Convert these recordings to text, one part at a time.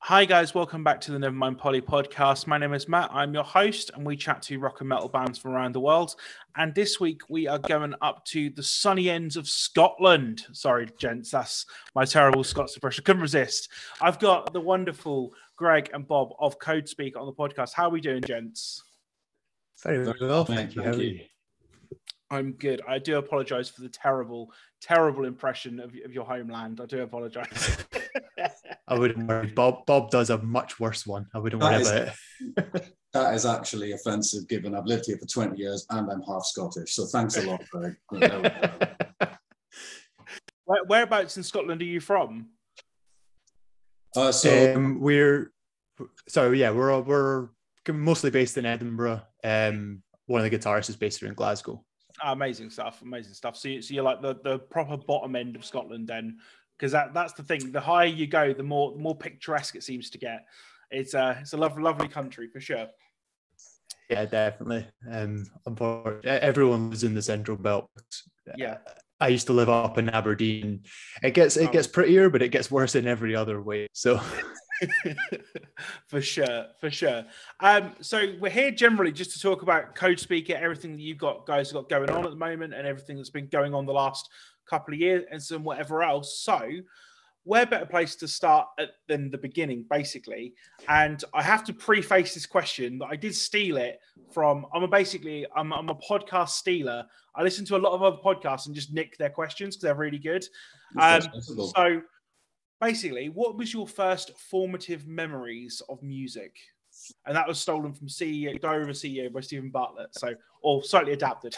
Hi guys, welcome back to the Nevermind Polly podcast. My name is Matt, I'm your host, and we chat to rock and metal bands from around the world. And this week we are going up to the sunny ends of Scotland. Sorry, gents, that's my terrible Scots impression. Couldn't resist. I've got the wonderful Greg and Bob of Codespeaker on the podcast. How are we doing, gents? Very well, thank you. How are you? I'm good. I do apologise for the terrible impression of your homeland. I do apologise. I wouldn't worry. Bob does a much worse one. I wouldn't worry about it. That is actually offensive, given I've lived here for 20 years and I'm half Scottish. So thanks a lot, Greg. Whereabouts in Scotland are you from? We're mostly based in Edinburgh. One of the guitarists is based here in Glasgow. Amazing stuff. So you're like the proper bottom end of Scotland then, because that's the thing. The higher you go, the more picturesque it seems to get. It's a lovely country for sure. Yeah, definitely. Unfortunately, everyone lives in the Central Belt. Yeah, I used to live up in Aberdeen. It gets prettier, but it gets worse in every other way. So. For sure. So we're here generally just to talk about Codespeaker, everything that you guys have got going on at the moment, and everything that's been going on the last couple of years, and some whatever else. So where better place to start than the beginning, basically. And I have to preface this question that I did steal it from. I'm a podcast stealer. I listen to a lot of other podcasts and just nick their questions because they're really good. So. Basically, what was your first formative memories of music? And that was stolen from CEO, Diary of a CEO by Stephen Bartlett, or slightly adapted.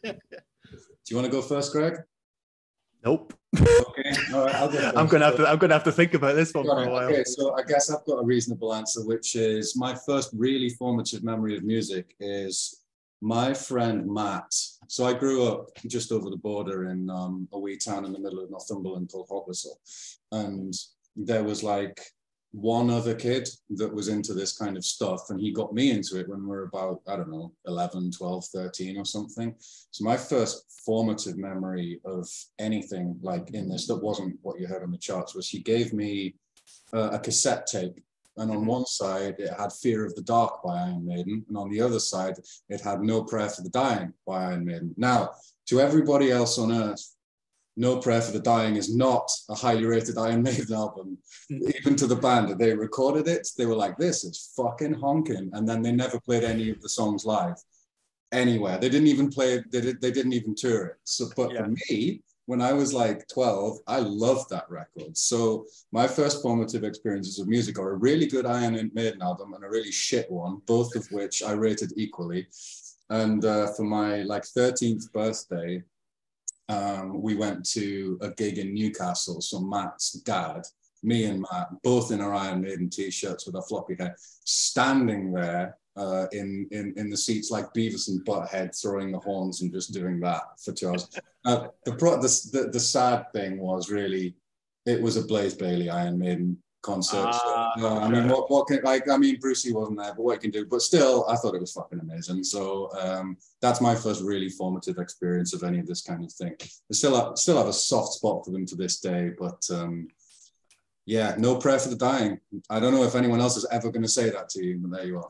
Do you want to go first, Greg? Nope. Okay. All right, I'll go first. I'm gonna have to think about this one for a while. Okay, so I guess I've got a reasonable answer, which is my first really formative memory of music is my friend Matt. So I grew up just over the border in a wee town in the middle of Northumberland called Hopwhistle. And there was like one other kid that was into this kind of stuff. And he got me into it when we were about, 11, 12, 13 or something. So my first formative memory of anything like in this that wasn't what you heard on the charts was he gave me a cassette tape. And on one side, it had Fear of the Dark by Iron Maiden. And on the other side, it had No Prayer for the Dying by Iron Maiden. Now, to everybody else on earth, No Prayer for the Dying is not a highly rated Iron Maiden album. Even to the band that they recorded it, they were like, this is fucking honking. And then they never played any of the songs live anywhere. They didn't even play it. They didn't even tour it. But for me, when I was like 12, I loved that record. So my first formative experiences of music are a really good Iron Maiden album and a really shit one, both of which I rated equally. And for my 13th birthday, we went to a gig in Newcastle. So Matt's dad, me and Matt, both in our Iron Maiden t-shirts with our floppy hair, standing there in the seats like Beavis and Butthead, throwing the horns and just doing that for 2 hours. The sad thing was really, it was a Blaze Bayley Iron Maiden concert. Brucey wasn't there, but what you can do. But still, I thought it was fucking amazing. So that's my first really formative experience of any of this kind of thing. I still have a soft spot for them to this day, but No Prayer for the Dying. I don't know if anyone else is ever going to say that to you, but there you are.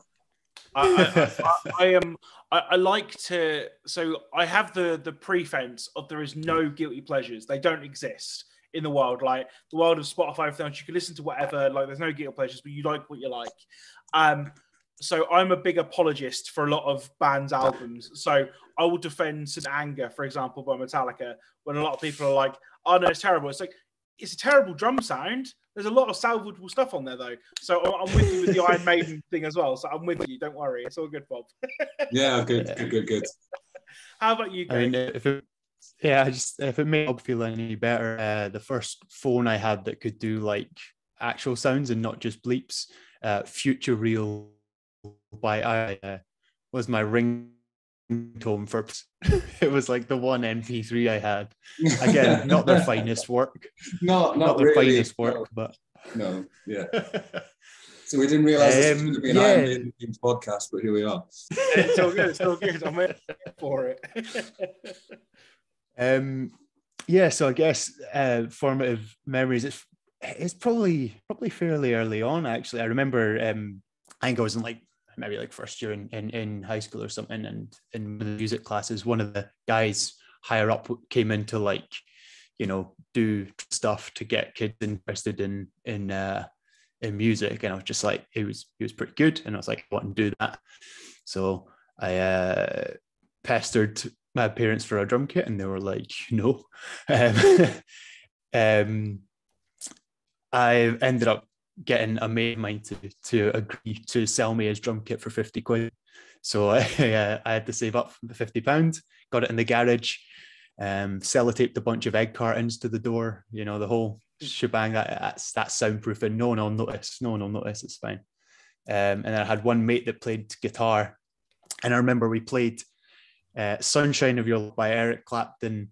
I like to, so I have the pretense of there is no guilty pleasures. They don't exist in the world. Like the world of Spotify, everything else, you can listen to whatever, like there's no guilty pleasures, but you like what you like. So I'm a big apologist for a lot of bands' albums. So I will defend St. Anger, for example, by Metallica, when a lot of people are like, oh no, it's terrible. It's like, it's a terrible drum sound. There's a lot of salvageable stuff on there, though. So I'm with you with the Iron Maiden thing as well. So I'm with you. Don't worry. It's all good, Bob. Yeah, good. How about you, Greg? If it made Bob feel any better, the first phone I had that could do like actual sounds and not just bleeps, Future Real by was my ringtone for it was like the one MP3 I had. Again, not their finest work. Not their really, finest work, but no, yeah. So we didn't realize this was going to be an Iron Maiden themed podcast, but here we are. It's all good. I'm in for it. So I guess formative memories. it's probably fairly early on, actually. I remember I think I was in like maybe like first year in high school or something, and in one of the music classes, one of the guys higher up came in to like, you know, do stuff to get kids interested in music, and I was just like, he was pretty good, and I was like, I want to do that. So I pestered my parents for a drum kit, and they were like, no. um, I ended up getting a mate of mine to agree to sell me his drum kit for 50 quid. So I had to save up the £50, got it in the garage, sellotaped a bunch of egg cartons to the door, you know, the whole shebang. That's soundproofing. No one will notice. No one will notice. It's fine. And then I had one mate that played guitar, and I remember we played Sunshine of Your Love by Eric Clapton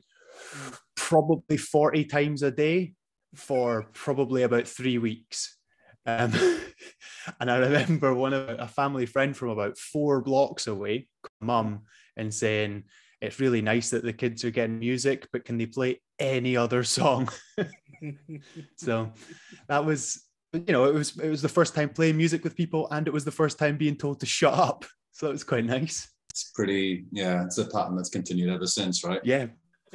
probably 40 times a day for probably about 3 weeks. And I remember a family friend from about 4 blocks away, mum, and saying, it's really nice that the kids are getting music, but can they play any other song? So that was, you know, it was the first time playing music with people, and it was the first time being told to shut up. So it was quite nice. It's pretty, yeah, it's a pattern that's continued ever since, right? Yeah,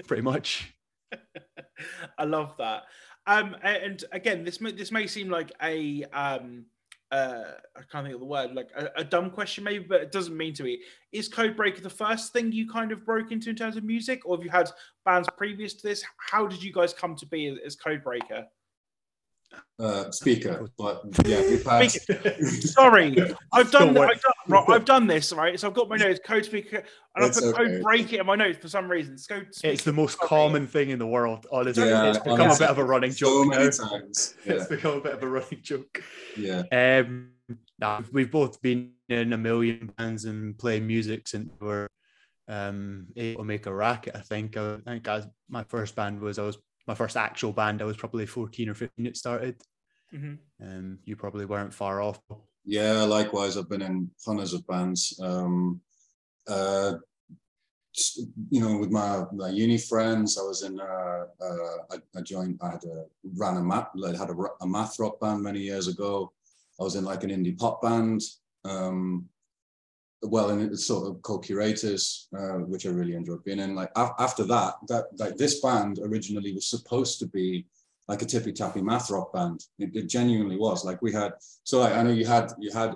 pretty much. I love that. And again, this may seem like a I can't think of the word, like a dumb question maybe, but it doesn't mean to be. Is Codespeaker the first thing you kind of broke into in terms of music, or have you had bands previous to this? How did you guys come to be as Codespeaker? Speaker, but yeah, we've had. Sorry, I've done this, right? So I've got my notes, Codespeaker, and I've put Codespeaker in my notes for some reason. It's the most common thing in the world, honestly. Yeah, it's become a bit of a running joke. So many times. Yeah. It's become a bit of a running joke. Yeah. We've both been in a million bands and playing music since we were able to make a racket. I think my first actual band, I was probably 14 or 15 it started. Mm-hmm. You probably weren't far off. Yeah, likewise. I've been in hundreds of bands. You know, with my uni friends, I was in. I joined. I had a math rock band many years ago. I was in like an indie pop band. Well, and it's sort of called Curators, which I really enjoyed being in. Like after that, like this band originally was supposed to be like a tippy tappy math rock band. It genuinely was. Like we had. So I know you had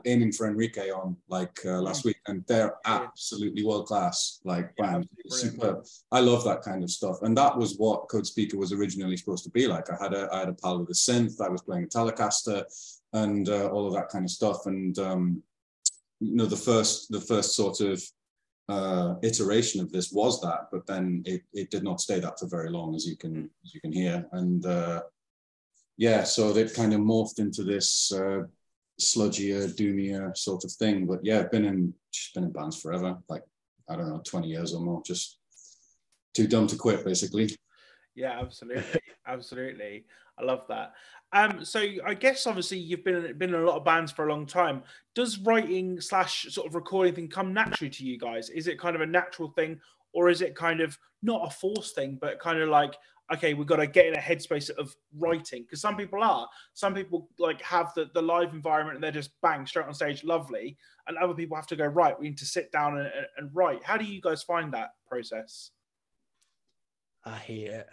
Aiming for Enrique on like last week, and they're absolutely world class like band. Superb. I love that kind of stuff, and that was what Codespeaker was originally supposed to be like. I had a pal with a synth. I was playing a Telecaster, and all of that kind of stuff, and. You know, the first sort of iteration of this was that, but then it did not stay that for very long, as you can hear, and so it kind of morphed into this sludgier, doomier sort of thing. But yeah, I've been in bands forever, like I don't know, 20 years or more, just too dumb to quit, basically. Yeah, absolutely. I love that. So I guess obviously you've been in a lot of bands for a long time. Does writing / sort of recording thing come naturally to you guys? Is it kind of a natural thing, or is it kind of not a forced thing, but kind of like, okay, we've got to get in a headspace of writing? Because some people like have the live environment and they're just bang straight on stage, lovely, and other people have to go, right, we need to sit down and write. How do you guys find that process? I hate it.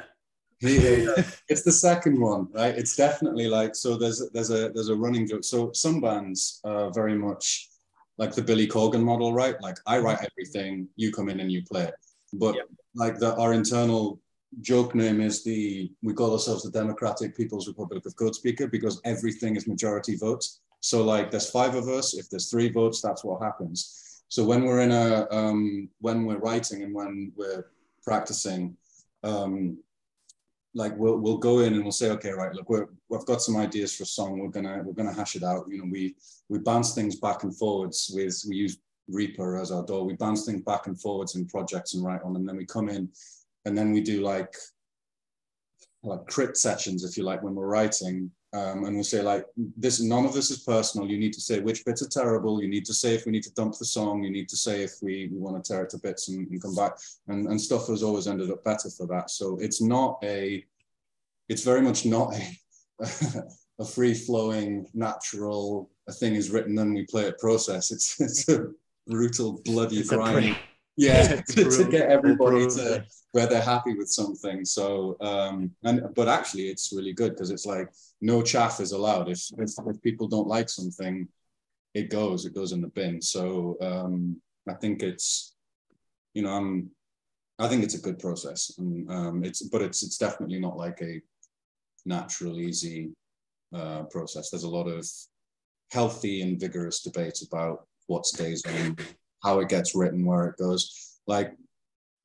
It's the second one, right? It's definitely like, so there's a running joke. So some bands are very much like the Billy Corgan model, right? Like I write everything, you come in and you play it. But like our internal joke name is we call ourselves the Democratic People's Republic of Codespeaker, because everything is majority votes. So like there's 5 of us, if there's 3 votes, that's what happens. So when we're when we're writing and when we're practicing, like we'll go in and we'll say, okay, right, look, we've got some ideas for a song. We're gonna hash it out. You know, we bounce things back and forwards we use Reaper as our DAW. We bounce things back and forwards in projects and write on, and then we come in and then we do like crit sessions, if you like, when we're writing. And we'll say like, none of this is personal. You need to say which bits are terrible. You need to say if we need to dump the song. You need to say if we want to tear it to bits and come back. And stuff has always ended up better for that. So it's very much not a free-flowing, natural thing is written, then we play it process. It's a brutal, bloody grind. Yeah, to get everybody to where they're happy with something. So, but actually, it's really good because it's like no chaff is allowed. If people don't like something, it goes in the bin. So I think it's, I think it's a good process, and it's definitely not like a natural, easy process. There's a lot of healthy and vigorous debate about what stays on, how it gets written, where it goes. Like,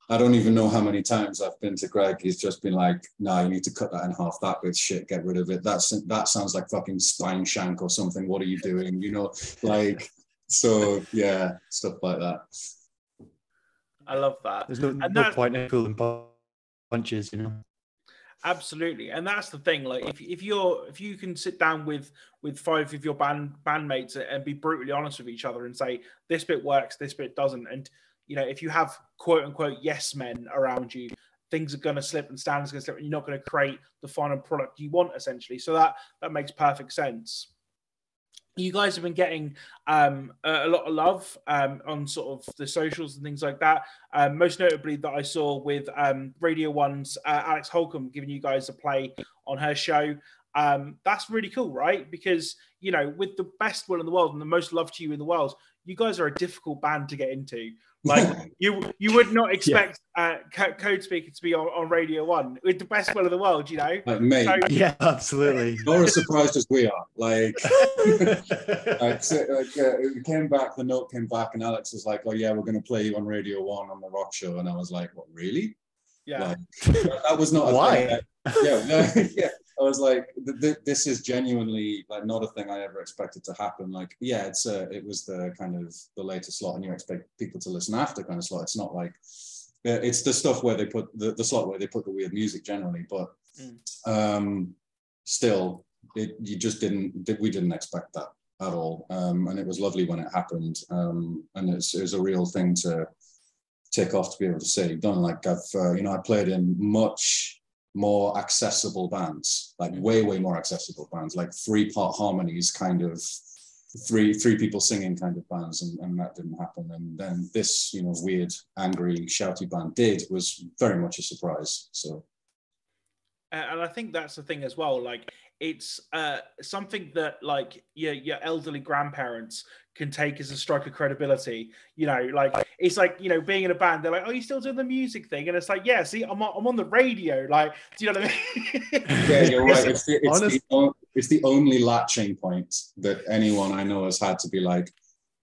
I don't even know how many times I've been to Greg. He's just been like, "No, you need to cut that in half. That bit's shit. Get rid of it. That sounds like fucking spine shank or something. What are you doing?" Like, so yeah, stuff like that. I love that. There's no point in pulling punches, Absolutely, and that's the thing. Like, if you can sit down with 5 of your bandmates and be brutally honest with each other and say this bit works, this bit doesn't, and if you have quote unquote yes men around you, things are going to slip and standards are going to slip, and you're not going to create the final product you want, essentially. So that makes perfect sense. You guys have been getting a lot of love on sort of the socials and things like that. Most notably that I saw with Radio 1's Alex Holcomb giving you guys a play on her show. That's really cool, right? Because, with the best will in the world and the most love to you in the world, you guys are a difficult band to get into. Like, you would not expect Codespeaker to be on Radio 1 with the best will in the world, Like, mate. So, yeah, absolutely. Not as surprised as we are. Like, it came back, the note came back, and Alex was like, "Oh yeah, we're going to play you on Radio 1 on the rock show," and I was like, "What, really?" Yeah. Like, that was not why. Yeah. I was like, this is genuinely like not a thing I ever expected to happen. Like, yeah, it was the kind of the later slot, and you expect people to listen after kind of slot. It's not like it's the stuff where they put the slot where they put the weird music generally, but still, we didn't expect that at all, and it was lovely when it happened, and it was a real thing to take off to be able to say you've done. Like, I played in much more accessible bands, like way more accessible bands, like 3-part harmonies, kind of three people singing kind of bands, and that didn't happen. And then this weird, angry, shouty band was very much a surprise. So and I think that's the thing as well. Like, it's something that like your elderly grandparents can take as a stroke of credibility. Like, it's like, being in a band, they're like, "Oh, you still doing the music thing?" And it's like, "Yeah, see, I'm on the radio." Like, do you know what I mean? Yeah, you're right. It's the only latching point that anyone I know has had to be like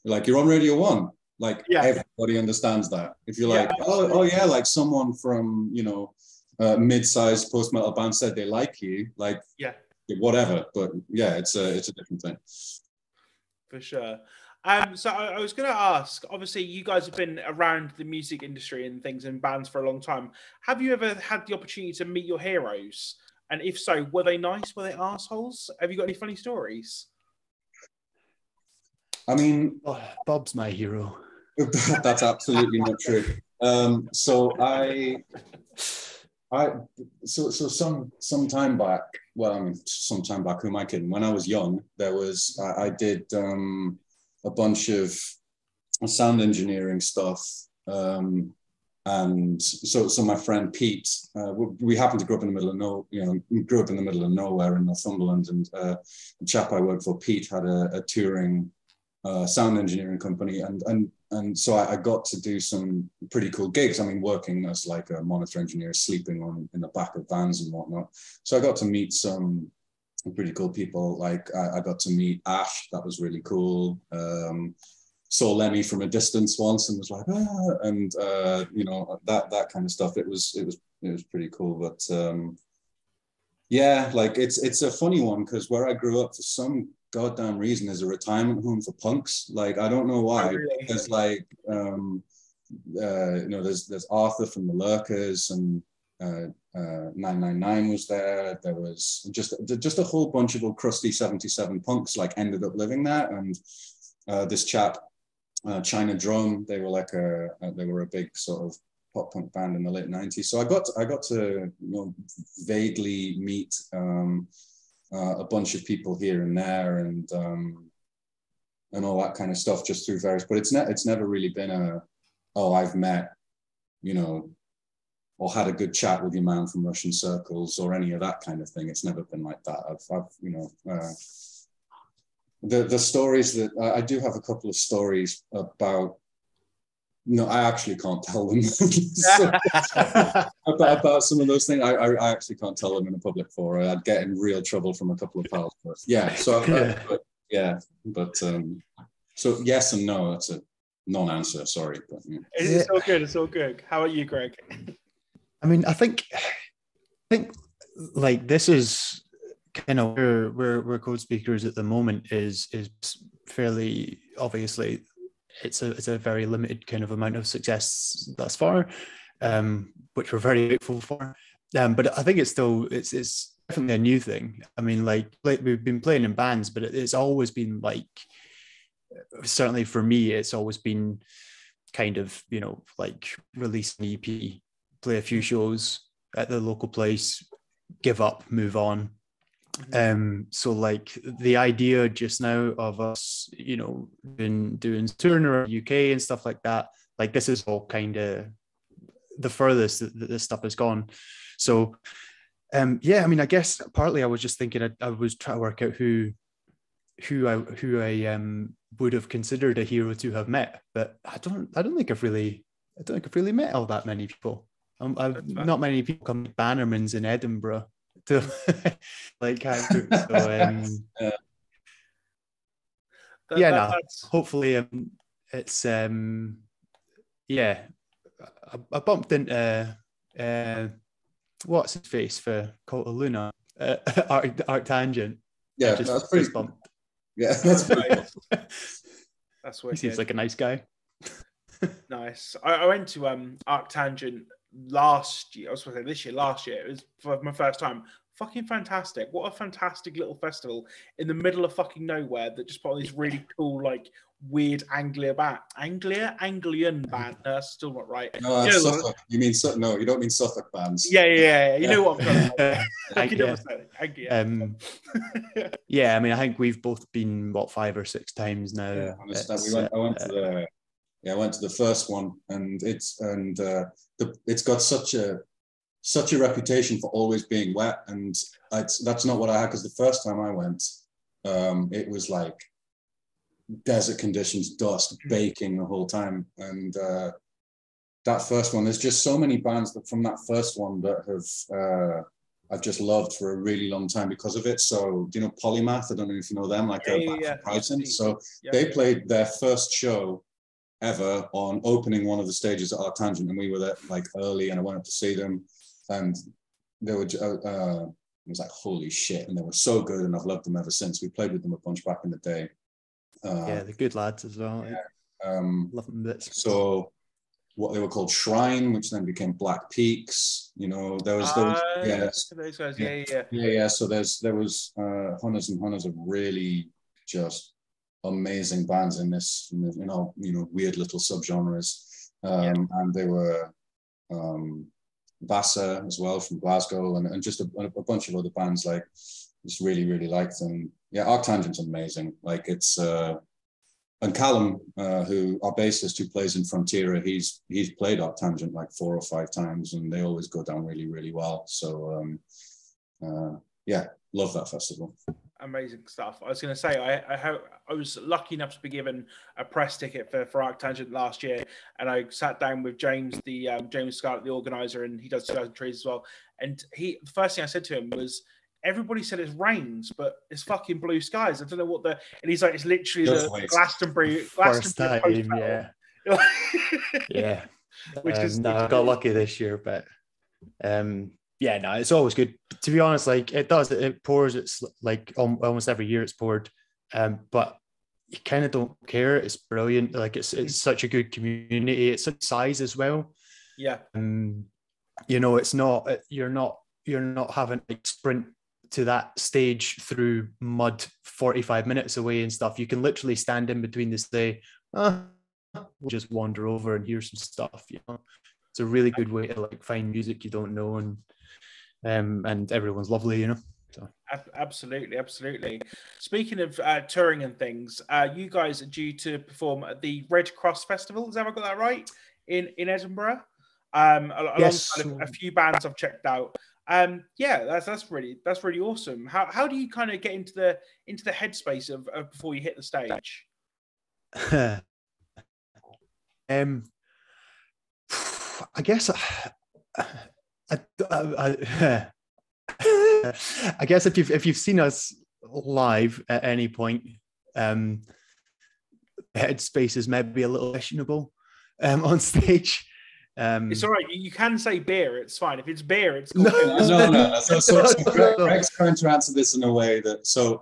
you're on Radio 1. Like, everybody understands that. If you're like, oh yeah, like someone from mid-sized post-metal band said they like you, like, whatever. But yeah, it's a different thing. For sure. So I was going to ask, obviously you guys have been around the music industry and things in bands for a long time. Have you ever had the opportunity to meet your heroes? And if so, were they nice? Were they assholes? Have you got any funny stories? I mean, Bob's my hero. That's absolutely not true. So some time back, some time back, who am I kidding? When I was young, I did a bunch of sound engineering stuff. And so my friend Pete, we happened to grow up in the middle of nowhere in Northumberland, and the chap I worked for, Pete, had a touring sound engineering company, and so I got to do some pretty cool gigs. I mean, working as like a monitor engineer, sleeping in the back of vans and whatnot. So I got to meet some pretty cool people. Like I got to meet Ash. That was really cool. Saw Lemmy from a distance once and was like, and that kind of stuff. It was pretty cool. But yeah, like it's a funny one because where I grew up, for some goddamn reason, is a retirement home for punks. Like, I don't know why. Really? There's like there's Arthur from the Lurkers, and 999 was there. There was just a whole bunch of old crusty 77 punks like ended up living there. And this chap, China Drum, they were a big sort of pop punk band in the late 90s. So I got to vaguely meet a bunch of people here and there, and all that kind of stuff, just through various. But it's never really been I've met, you know, or had a good chat with your man from Russian circles or any of that kind of thing. It's never been like that. I've you know, the stories that I do have a couple of stories about. No, I actually can't tell them. So, about some of those things. I actually can't tell them in a public forum. I'd get in real trouble from a couple of pals. But yeah, so so yes and no. That's a non-answer. Sorry, but yeah. It's all good. It's all good. How are you, Greg? I mean, I think like this is kind of where Codespeaker is at the moment is fairly obviously. It's a very limited kind of amount of success thus far, which we're very grateful for. But I think it's definitely a new thing. I mean, like we've been playing in bands, but it's always been like, certainly for me, it's always been kind of, you know, like release an EP, play a few shows at the local place, give up, move on. So like the idea just now of us, you know, doing touring around the UK and stuff like that, like this is all kind of the furthest that this stuff has gone. So yeah, I mean, I guess partly I was just thinking I was trying to work out who I would have considered a hero to have met, but I don't think I've really met all that many people. Not many people come to Bannerman's in Edinburgh to like hang out. So hopefully it's yeah, I bumped into what's his face for Cult of Luna, Arctangent. Yeah, that's pretty bumped. Yeah, that's pretty that's what he seems like a nice guy. Nice. I went to Arctangent last year. I was going to say this year. Last year, it was for my first time. Fucking fantastic! What a fantastic little festival in the middle of fucking nowhere that just put on these really cool, like weird Anglian band. No, that's still not right. No, that's Suffolk. You mean no? You don't mean Suffolk bands. Yeah. You know what I'm trying to say. Yeah, I mean, I think we've both been 5 or 6 times now. Yeah, I went to the first one, and it's got such a reputation for always being wet, and that's not what I had, because the first time I went, it was like desert conditions, dust, baking the whole time, and that first one, there's just so many bands from that first one that have I've just loved for a really long time because of it. So, do you know Polymath? I don't know if you know them, like Brighton. So they played their first show ever on opening one of the stages at Arctangent, and we were there like early, and I went up to see them. And they were, it was like, holy shit. And they were so good, and I've loved them ever since. We played with them a bunch back in the day. Yeah, they're good lads as well. Yeah. Love them bits. So what they were called Shrine, which then became Black Peaks. You know, there was those guys. Yeah. So there was hundreds and hundreds of really just amazing bands in this, you know, weird little subgenres. And they were Vasa as well from Glasgow, and just a bunch of other bands, like, just really, really liked them. Yeah, Arctangent's amazing. Like, it's and Callum, who our bassist, who plays in Frontiera, he's played Arctangent like 4 or 5 times, and they always go down really, really well. So yeah, love that festival. Amazing stuff. I was going to say, I was lucky enough to be given a press ticket for Arctangent last year, and I sat down with James, James Scarlett, the organizer, and he does 2000 Trees as well. And the first thing I said to him was, everybody said it rains, but it's fucking blue skies. I don't know what and he's like, it's literally the Glastonbury first time, yeah. Yeah. Which is I got lucky this year, but yeah, no, it's always good. To be honest, like it pours. It's like almost every year it's poured, but you kind of don't care. It's brilliant. Like it's such a good community. It's a size as well. Yeah. You know, it's not. You're not having to sprint to that stage through mud 45 minutes away and stuff. You can literally stand in between the stay. We'll just wander over and hear some stuff. You know, it's a really good way to like find music you don't know, and everyone's lovely, you know. So Absolutely. Speaking of touring and things, you guys are due to perform at the Red Cross Festival. Have I got that right? In Edinburgh, alongside a few bands I've checked out. That's really awesome. How do you kind of get into the headspace of before you hit the stage? I guess I guess if you've seen us live at any point, headspace is maybe a little questionable on stage. It's all right. You can say beer. It's fine. If it's beer, it's cool. No. So Greg's trying to answer this in a way that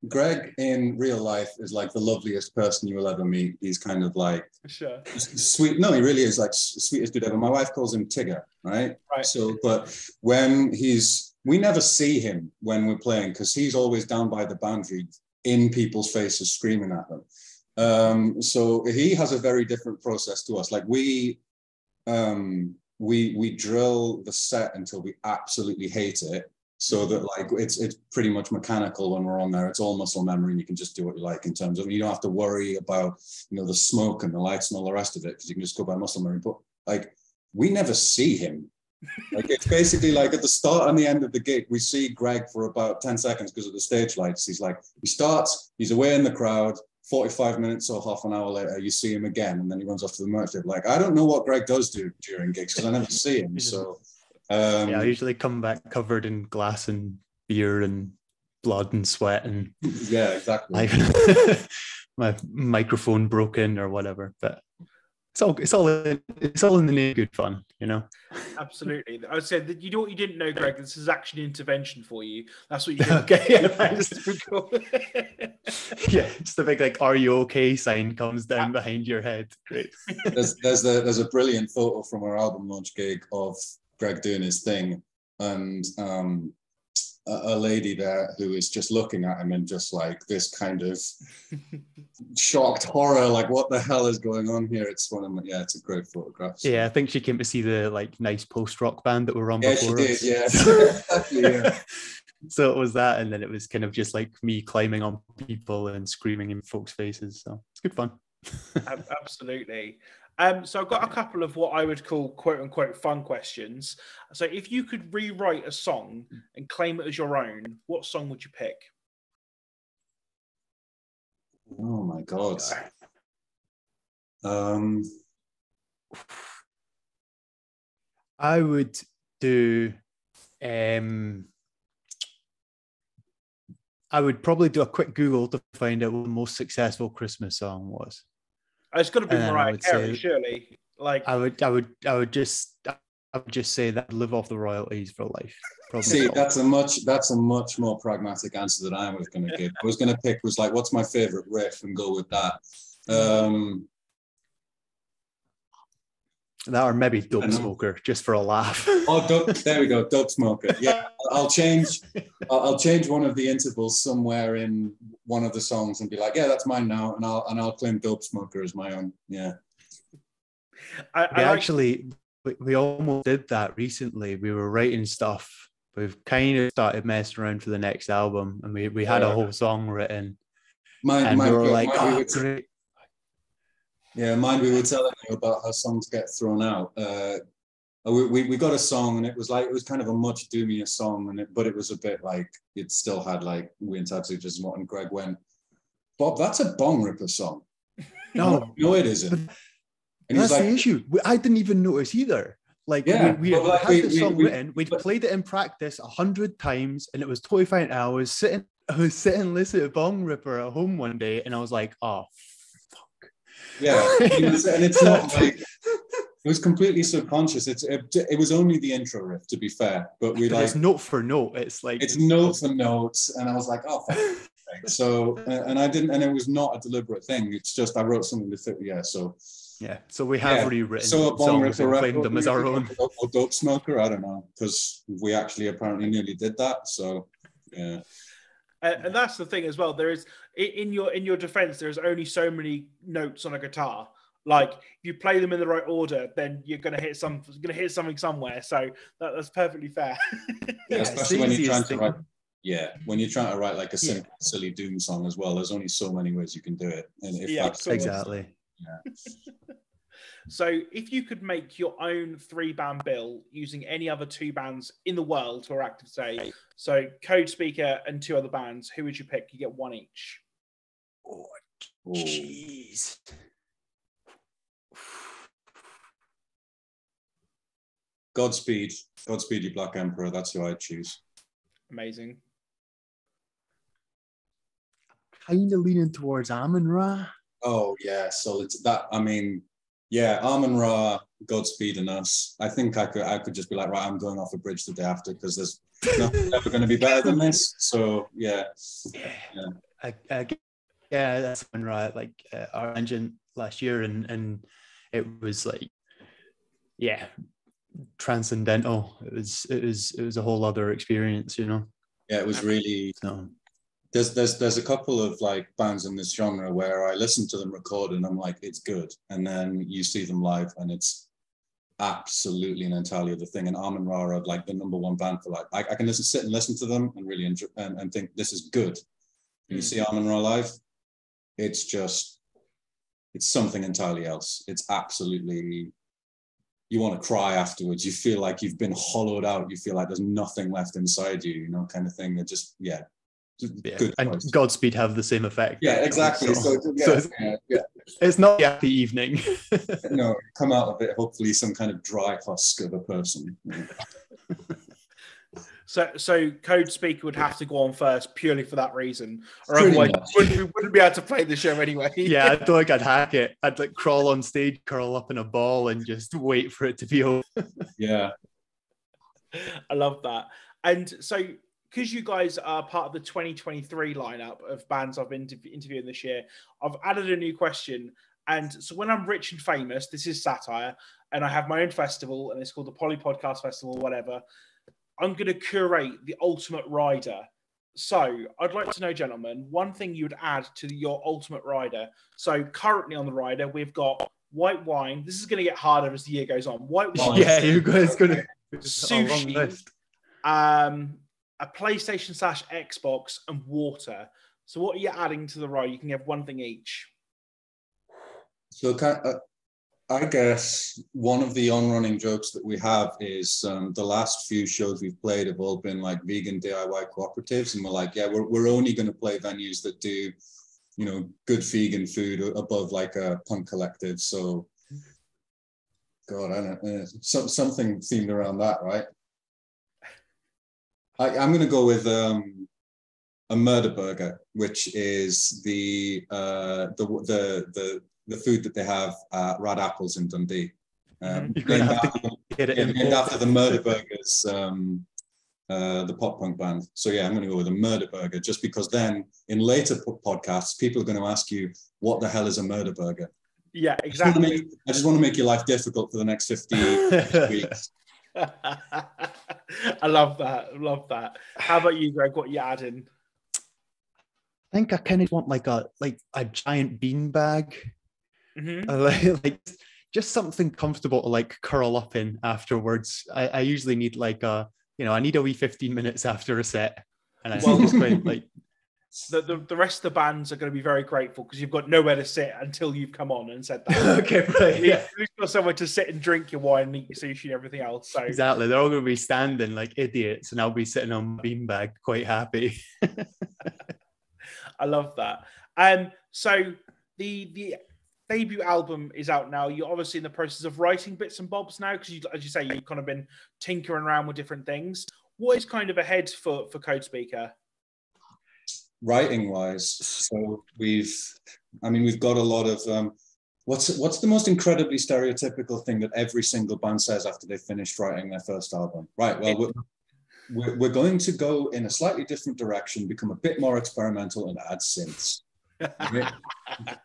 Greg in real life is like the loveliest person you will ever meet. He's kind of like sweet. No, he really is like sweetest dude ever. My wife calls him Tigger, right? So, but we never see him when we're playing because he's always down by the boundary in people's faces screaming at them. So he has a very different process to us. Like we drill the set until we absolutely hate it. So that like it's pretty much mechanical when we're on there. It's all muscle memory, and you can just do what you like in terms of you don't have to worry about the smoke and the lights and all the rest of it because you can just go by muscle memory. But like we never see him. Like it's basically like at the start and the end of the gig, we see Greg for about 10 seconds because of the stage lights. He's like he starts, he's away in the crowd. 45 minutes or half an hour later, you see him again, and then he runs off to the merch table. Like I don't know what Greg does do during gigs because I never see him. So. I usually come back covered in glass and beer and blood and sweat and yeah, exactly. My microphone broken or whatever, but it's all in the name of good fun, Absolutely. I would say that you didn't know, Greg. This is action intervention for you. That's what you did. Okay, yeah, just the big like "Are you okay?" sign comes down behind your head. Great. There's a brilliant photo from our album launch gig of Greg doing his thing, and a lady there who is just looking at him and just like this kind of shocked horror, like what the hell is going on here? It's it's a great photograph. So. Yeah, I think she came to see the like nice post-rock band that were on before. Yeah, she did. Yeah, exactly. Yeah. So it was that, and then it was kind of just like me climbing on people and screaming in folks' faces. So it's good fun. Absolutely. So I've got a couple of what I would call quote unquote fun questions. So if you could rewrite a song and claim it as your own, what song would you pick? Oh my God. I would do I would probably do a quick Google to find out what the most successful Christmas song was. It's got to be Mariah Carey, surely. Like I would just say that live off the royalties for life. See, that's a much more pragmatic answer than I was going to give. I was going to pick what's my favorite riff and go with that. That or maybe Dope Smoker, just for a laugh. There we go, Dope Smoker. Yeah, I'll change one of the intervals somewhere in one of the songs and be like, yeah, that's mine now, and I'll claim Dope Smoker as my own. Yeah. We almost did that recently. We were writing stuff. We've kind of started messing around for the next album, and we had a whole song written. We were like, great. Yeah, mind we were telling you about how songs get thrown out. We got a song, and it was kind of a much doomier song, but it was a bit like it still had like We and Tab Sutures and what. And Greg went, Bob, that's a Bong Ripper song. No, it isn't. And that's the issue. I didn't even notice either. Like we had the song written, we'd played it in practice 100 times, and it was totally fine. I was sitting listening to Bong Ripper at home one day, and I was like, oh. Yeah, and it's not like it was completely subconscious. It was only the intro riff, to be fair, but it's note for note. It's note for note, and I was like, oh, fuck. So and I didn't, and it was not a deliberate thing. It's just I wrote something to fit. Yeah, so we have rewritten songs and claimed them as our own. Or Dope Smoker, I don't know, because we actually apparently nearly did that. So yeah. And that's the thing as well. There is in your defense, there's only so many notes on a guitar. Like if you play them in the right order, then you're gonna hit something somewhere. So that's perfectly fair. Yeah, especially when you're trying to write Yeah, when you're trying to write like a simple, silly doom song as well, there's only so many ways you can do it. And if that's exactly. Yeah. So if you could make your own 3-band bill using any other 2 bands in the world who are active today, so Codespeaker and 2 other bands, who would you pick? You get 1 each. Oh, jeez. Godspeed, you Black Emperor. That's who I'd choose. Amazing. Kind of leaning towards Amon-Ra. Oh yeah, solid. That, I mean, yeah, Amon-Ra, Godspeed, and Us. I think I could just be like, right, I'm going off a bridge the day after because there's nothing ever going to be better than this. So yeah. Yeah, that's Amon-Ra, like our engine last year, and it was like, yeah, transcendental. It was a whole other experience, you know. Yeah, it was really. So. There's a couple of like bands in this genre where I listen to them record and I'm like, it's good, and then you see them live and it's absolutely an entirely other thing. And Amon-Ra are like the #1 band for like, I can sit and listen to them and really enjoy and think this is good. And you see Amon-Ra live, it's something entirely else. It's absolutely, you want to cry afterwards. You feel like you've been hollowed out. You feel like there's nothing left inside you, you know, kind of thing. It just, good and choice. Godspeed have the same effect. Yeah, exactly. So it's not a happy evening. No, come out of it hopefully some kind of dry husk of a person. So Codespeaker would have to go on first purely for that reason, or otherwise we wouldn't be able to play the show anyway. Yeah, I don't think I'd hack it. I'd like crawl on stage, curl up in a ball, and just wait for it to be over. Yeah, I love that. And so, because you guys are part of the 2023 lineup of bands I've been interviewing this year, I've added a new question. And so when I'm rich and famous, this is satire, and I have my own festival, and it's called the Poly Podcast Festival, or whatever, I'm going to curate the ultimate rider. So I'd like to know, gentlemen, one thing you would add to your ultimate rider. So currently on the rider, we've got white wine. This is going to get harder as the year goes on. White wine. Yeah, you guys going to sushi, a PlayStation / Xbox, and water. So what are you adding to the rider? You can have one thing each. So I guess one of the on-running jokes that we have is the last few shows we've played have all been like vegan DIY cooperatives, and we're like, yeah, we're only going to play venues that do, you know, good vegan food above like a punk collective. So, God, I don't know, something themed around that, right? I'm going to go with a murder burger, which is the food that they have at Rad Apples in Dundee. Named after the Murder Burgers, the pop punk band. So yeah, I'm going to go with a murder burger, just because then in later podcasts, people are going to ask you, what the hell is a murder burger? Yeah, exactly. I just want to make your life difficult for the next 50 weeks. I love that. I love that. How about you, Greg? What are you adding? I think I kind of want like a giant bean bag. Like just something comfortable to like curl up in afterwards. I usually need like I need a wee 15 minutes after a set, and just quite like the rest of the bands are going to be very grateful because you've got nowhere to sit until you've come on and said that. Okay, right. Yeah. You've got somewhere to sit and drink your wine and eat your sushi and everything else. So exactly, they're all going to be standing like idiots, and I'll be sitting on my beanbag quite happy. I love that. So the debut album is out now. You're obviously in the process of writing bits and bobs now because, as you say, you've kind of been tinkering around with different things. What is kind of ahead for Codespeaker? Writing wise, so we've got a lot of what's the most incredibly stereotypical thing that every single band says after they've finished writing their first album? Right. Well, we're going to go in a slightly different direction, become a bit more experimental, and add synths.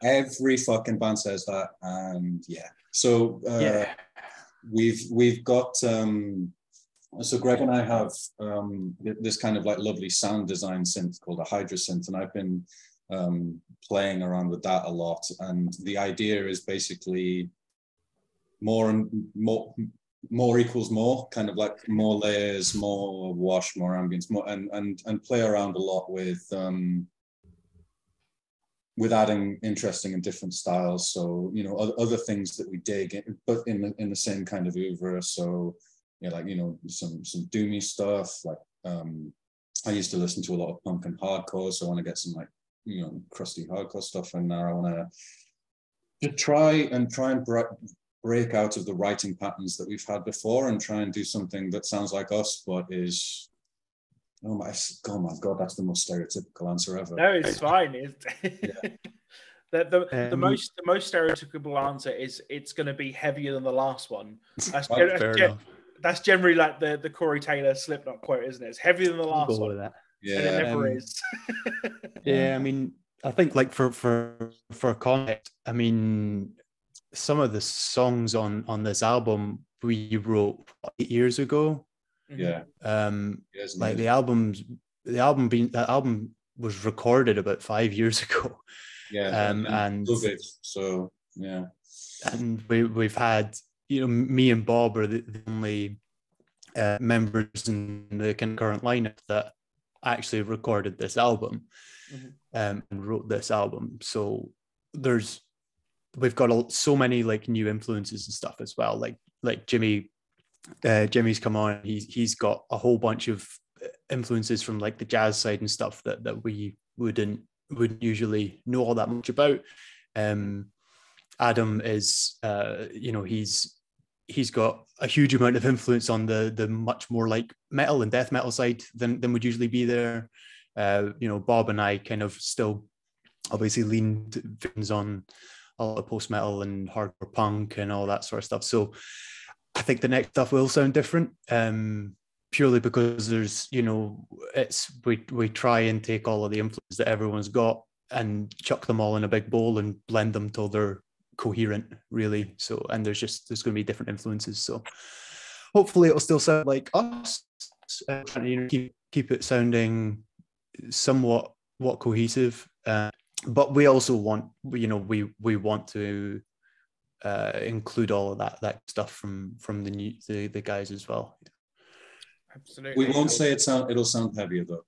Every fucking band says that, and yeah. So we've got. So Greg and I have this kind of like lovely sound design synth called a Hydra synth, and I've been playing around with that a lot. And the idea is basically more more equals more, kind of like more layers, more wash, more ambience, more and play around a lot with adding interesting and different styles. So, you know, other things that we dig, but in the same kind of oeuvre. So, yeah, like, you know, some doomy stuff. Like, I used to listen to a lot of punk and hardcore, so I want to get some, like, you know, crusty hardcore stuff in there. I want to try and break out of the writing patterns that we've had before and try and do something that sounds like us, but is, oh my God, that's the most stereotypical answer ever. No, it's fine. Yeah. The most stereotypical answer is it's going to be heavier than the last one. That's generally like the Corey Taylor Slipknot quote, isn't it? It's heavier than the last one. That. Yeah, and it never is. Yeah, I mean, I think like for context, I mean, some of the songs on this album we wrote 8 years ago. Yeah. Like the album was recorded about 5 years ago. Yeah. And so yeah. And we've had, you know, me and Bob are the only members in the current lineup that actually recorded this album and wrote this album. So we've got so many like new influences and stuff as well. Like Jimmy's come on. He's got a whole bunch of influences from like the jazz side and stuff that we wouldn't usually know all that much about. Adam is, you know, he's got a huge amount of influence on the much more like metal and death metal side than would usually be there. You know, Bob and I kind of still obviously leaned on a lot of post metal and hardcore punk and all that sort of stuff. So I think the next stuff will sound different, purely because there's, you know, we try and take all of the influence that everyone's got and chuck them all in a big bowl and blend them till they're coherent, really. So, and there's going to be different influences. So hopefully it'll still sound like us, trying to, you know, keep it sounding somewhat cohesive. But we also want, you know, we want to include all of that stuff from the guys as well. Absolutely. We won't say it'll sound heavier though.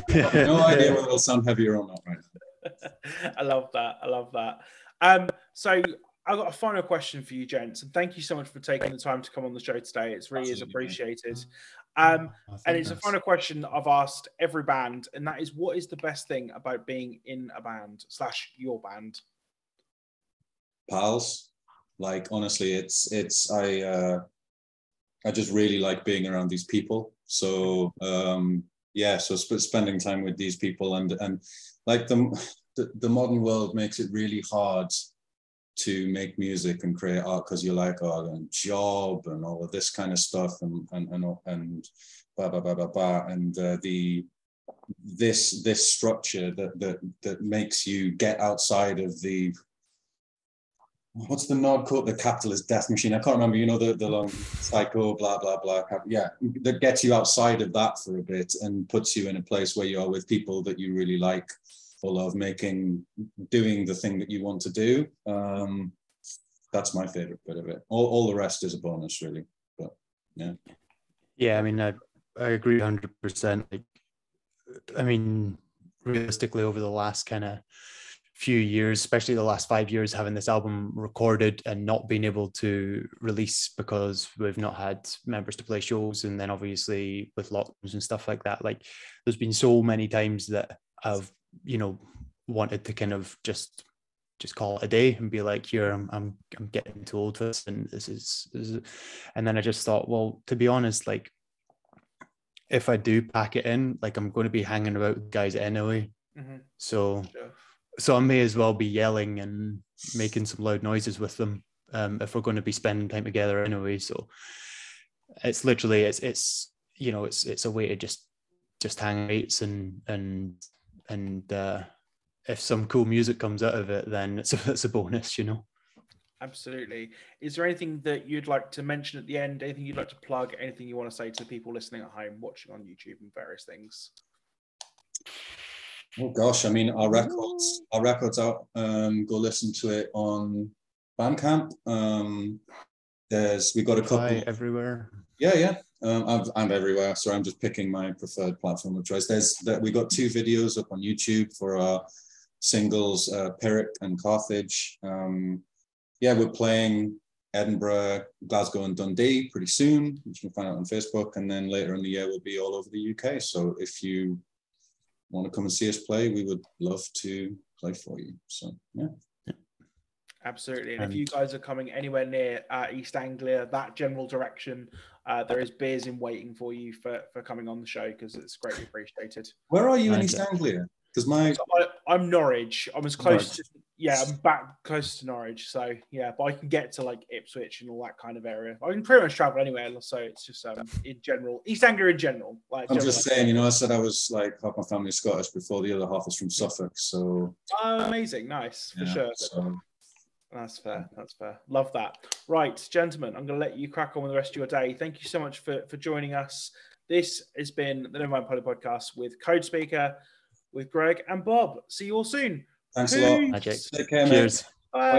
No idea whether it'll sound heavier or not, right? I love that. So I've got a final question for you, gents, and thank you so much for taking the time to come on the show today. It's really is appreciated. And it's a final question that I've asked every band, and that is, what is the best thing about being in a band / your band? Pals. Like, honestly, I just really like being around these people. So so spending time with these people and like the modern world makes it really hard to make music and create art, because you're like, oh, job and all of this kind of stuff and blah blah blah blah blah, and this structure that makes you get outside of the, what's the nod called, the capitalist death machine, I can't remember, you know, the long psycho blah blah blah, that gets you outside of that for a bit and puts you in a place where you are with people that you really like or love, doing the thing that you want to do. That's my favorite bit of it. All the rest is a bonus, really. But yeah, I mean, I agree 100%. Like, I mean, realistically, over the last kind of few years, especially the last 5 years, having this album recorded and not being able to release because we've not had members to play shows, and then obviously with lockdowns and stuff like that, like there's been so many times that I've, you know, wanted to kind of just call it a day and be like, here, I'm getting too old for this, and this is, and then I just thought, well, to be honest, like if I do pack it in, like I'm going to be hanging about with guys anyway. So I may as well be yelling and making some loud noises with them if we're going to be spending time together anyway. So it's literally, it's you know, it's a way to just hang mates and if some cool music comes out of it, then it's a bonus, you know. Absolutely. Is there anything that you'd like to mention at the end? Anything you'd like to plug? Anything you want to say to people listening at home, watching on YouTube and various things? Oh gosh, I mean, our records out. Go listen to it on Bandcamp. we got a couple everywhere. Yeah. I'm everywhere, so I'm just picking my preferred platform of choice. We got 2 videos up on YouTube for our singles, Pyrrhic and Carthage. We're playing Edinburgh, Glasgow, and Dundee pretty soon, which you can find out on Facebook. And then later in the year, we'll be all over the UK. So if you want to come and see us play, we would love to play for you. So, yeah. Absolutely. And if you guys are coming anywhere near East Anglia, that general direction, there is beers in waiting for you for coming on the show, because it's greatly appreciated. Where are you in East Anglia? Because I'm Norwich. I'm as close to, I'm back close to Norwich. So yeah, but I can get to like Ipswich and all that kind of area. I can pretty much travel anywhere. So it's just in general, East Anglia in general. Like, I'm just saying, I said I was like half my family is Scottish before, the other half is from Suffolk. So amazing, nice for sure. So. That's fair. That's fair. Love that. Right, gentlemen, I'm going to let you crack on with the rest of your day. Thank you so much for joining us. This has been the Nevermind podcast with Codespeaker, with Greg and Bob. See you all soon. Thanks a lot. Magic. Take care, Cheers. Mate. Bye.